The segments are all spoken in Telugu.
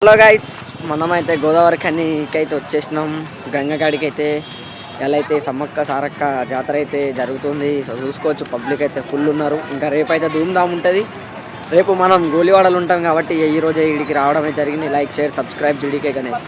హలో గైస్, మనమైతే గోదావరి ఖనికైతే వచ్చేసినాం. గంగ కాడికి అయితే ఎలా అయితే సమ్మక్క సారక్క జాతర అయితే జరుగుతుంది. సో చూసుకోవచ్చు, పబ్లిక్ అయితే ఫుల్ ఉన్నారు. ఇంకా రేపు అయితే ధూమ్ధామ్ ఉంటుంది. రేపు మనం గోలివాడలు ఉంటాం కాబట్టి ఈరోజే ఇడికి రావడం అయితే జరిగింది. Like, share, subscribe GDK Ganesh.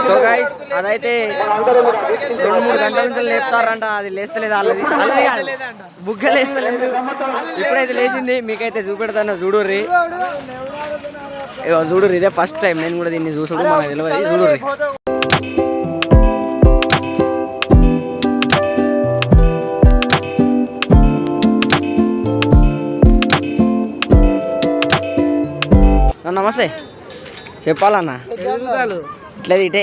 So guys, అదైతే 2-3 గంటల నుంచి లేపుతారంట. అది లేస్తలేదు, వాళ్ళది బుగ్గ లేస్తలేదు. ఇప్పుడైతే లేచింది, మీకైతే చూపెడతాను. చూడుర్రి, చూడుర్రి. ఇదే ఫస్ట్ టైం నేను కూడా దీన్ని చూసుడు, మనకు తెలియదు. చూడుర్రి. నమస్తే చెప్పాలన్నా, ఇట్లేదు ఇటే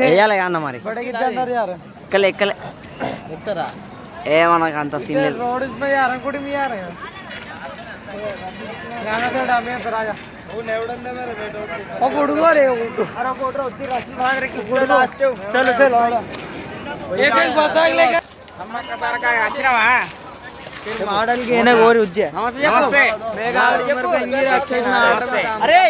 వేయాలి అన్న. మరి ఎక్కలే ఎక్కలే ఏమనకు అంత సీన్ లేదు. అరే